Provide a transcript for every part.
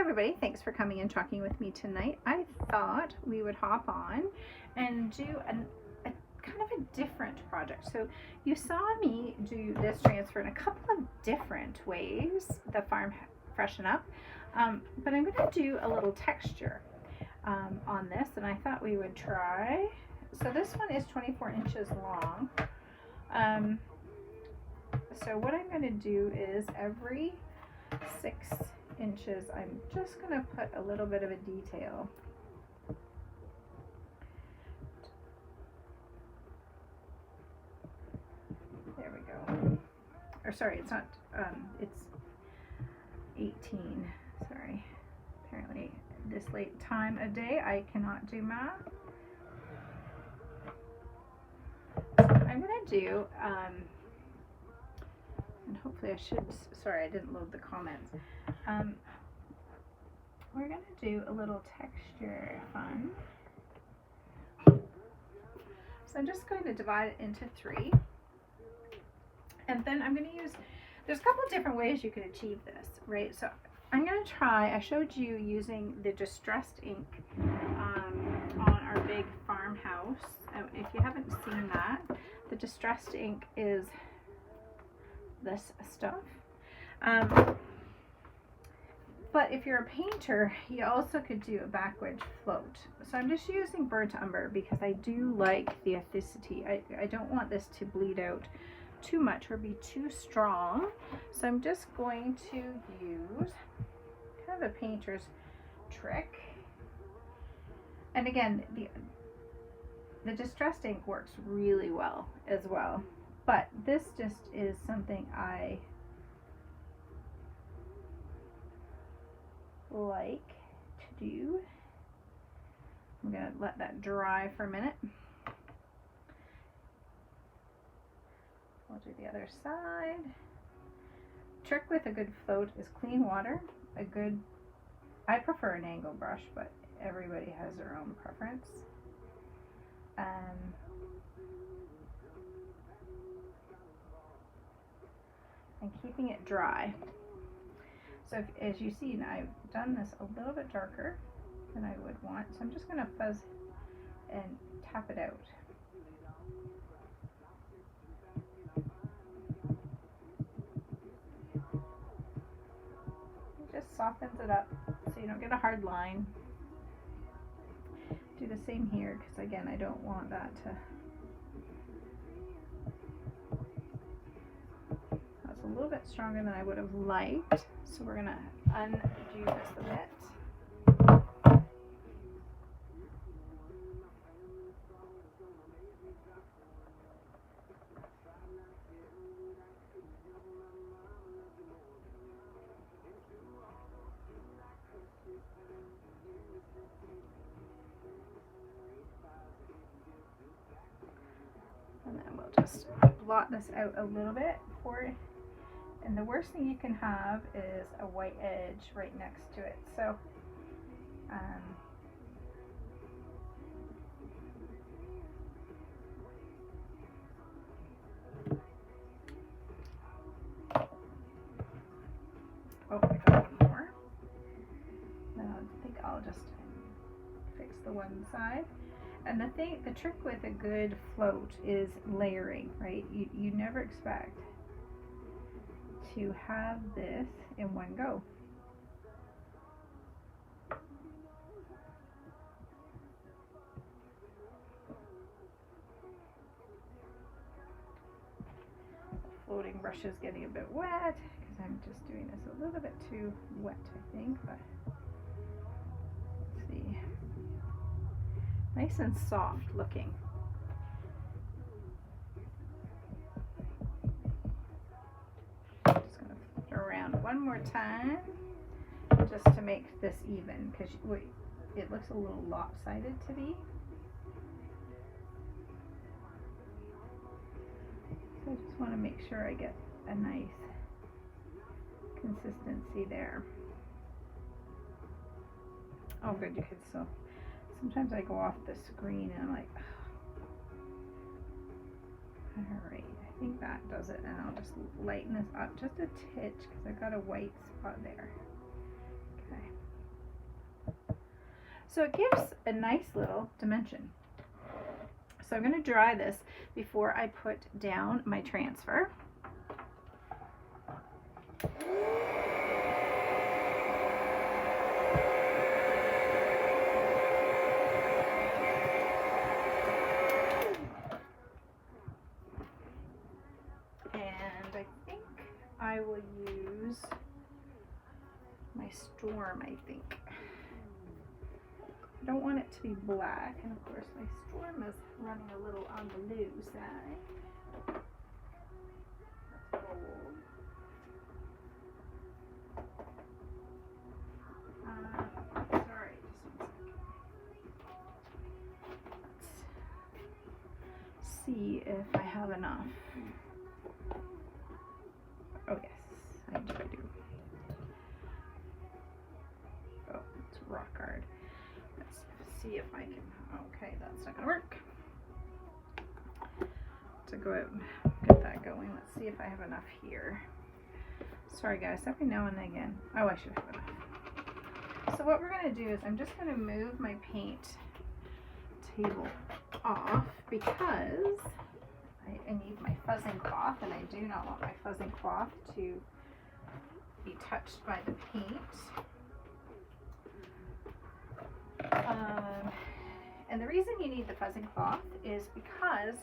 everybody, thanks for coming and talking with me tonight. I thought we would hop on and do a kind of a different project. So you saw me do this transfer in a couple of different ways, the farm Freshen Up, but I'm going to do a little texture on this, and I thought we would try. So this one is 24 inches long. So what I'm going to do is every 6 inches, I'm just going to put a little bit of a detail. There we go. Or sorry, it's not, it's 18. Sorry. Apparently this late time of day, I cannot do math. So I'm going to do, and hopefully I should, sorry, I didn't load the comments. We're going to do a little texture fun. So I'm just going to divide it into 3. And then I'm going to use, there's a couple of different ways you can achieve this, right? So I'm going to try, I showed you using the distressed ink on our big farmhouse. If you haven't seen that, the distressed ink is this stuff. But if you're a painter, you also could do a backward float. So I'm just using burnt umber because I do like the ethicity. I don't want this to bleed out too much or be too strong. So I'm just going to use kind of a painter's trick. And again, the distressed ink works really well as well. But this just is something I like to do. I'm going to let that dry for a minute. I'll do the other side. Trick with a good float is clean water. I prefer an angle brush, but everybody has their own preference. And keeping it dry. So as you see, now I've done this a little bit darker than I would want. So I'm just going to fuzz and tap it out. It just softens it up so you don't get a hard line. Do the same here because again, I don't want that to. That's a little bit stronger than I would have liked. So we're going to undo this a bit. And then we'll just blot this out a little bit for. And the worst thing you can have is a white edge right next to it. So, oh, I got one more. Then I think I'll just fix the one side. And the trick with a good float is layering, right? You never expect to have this in one go. Floating brush is getting a bit wet because I'm just doing this a little bit too wet, I think, but let's see. Nice and soft looking. One more time just to make this even because it looks a little lopsided to me. So I just want to make sure I get a nice consistency there. Oh good, you can still, sometimes I go off the screen and I'm like, alright. I think that does it, and I'll just lighten this up just a titch because I've got a white spot there. Okay. So it gives a nice little dimension. So I'm going to dry this before I put down my transfer. I will use my Storm, I think. I don't want it to be black, and of course my Storm is running a little on the loose side. That's gold. Sorry, just 1 second. Let's see if I have enough. Oh yes, I do. Oh, it's rock hard. Let's see if I can. Okay, that's not gonna work. To go out and get that going. Let's see if I have enough here. Sorry guys, every now and again. Oh, I should have enough. So what we're gonna do is I'm just gonna move my paint table off because I need my fuzzing cloth, and I do not want my fuzzing cloth to be touched by the paint. And the reason you need the fuzzing cloth is because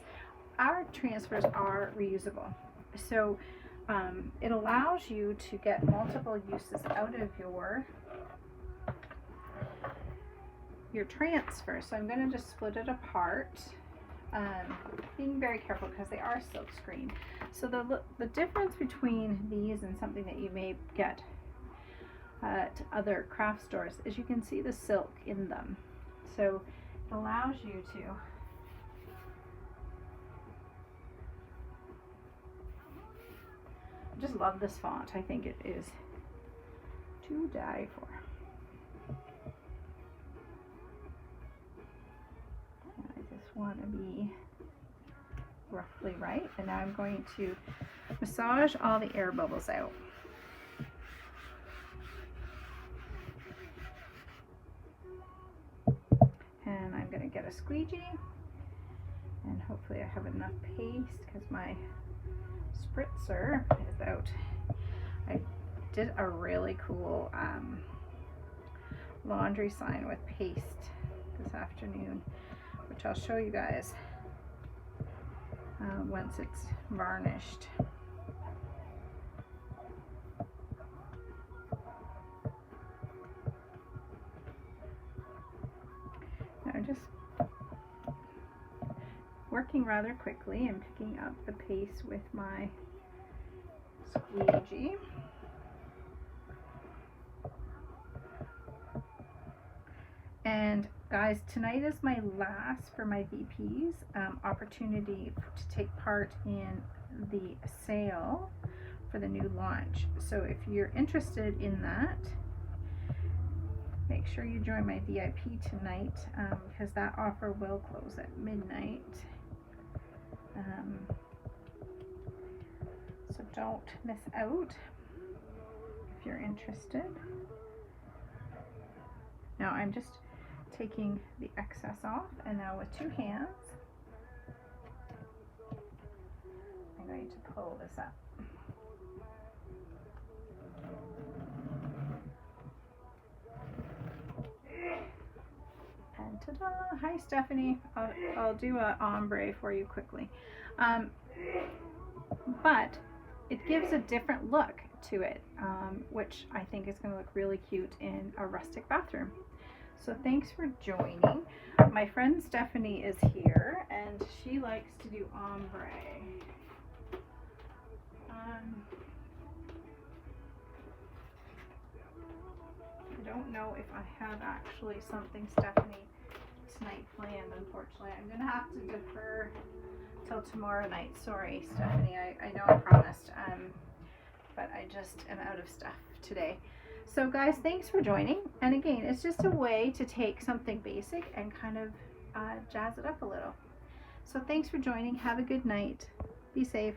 our transfers are reusable. So it allows you to get multiple uses out of your transfer. So I'm going to just split it apart. Being very careful because they are silk screen. So the difference between these and something that you may get at other craft stores is you can see the silk in them. So it allows you to I just love this font. I think it is to die for. Want to be roughly right, and now I'm going to massage all the air bubbles out. And I'm going to get a squeegee, and hopefully I have enough paste because my spritzer is out. I did a really cool laundry sign with paste this afternoon, which I'll show you guys once it's varnished. Now just working rather quickly and picking up the paste with my squeegee. And guys, tonight is my last for my VPs opportunity to take part in the sale for the new launch. So if you're interested in that, make sure you join my VIP tonight because that offer will close at midnight. So don't miss out if you're interested. Now I'm just taking the excess off, and now with 2 hands I'm going to pull this up. And ta-da! Hi Stephanie. I'll do a ombre for you quickly. But it gives a different look to it, which I think is going to look really cute in a rustic bathroom. So thanks for joining. My friend Stephanie is here, and she likes to do ombre. I don't know if I have actually something, Stephanie, tonight planned, unfortunately. I'm going to have to defer till tomorrow night. Sorry, Stephanie. I know I promised, but I just am out of stuff today. So guys, thanks for joining. And again, it's just a way to take something basic and kind of jazz it up a little. So thanks for joining. Have a good night. Be safe.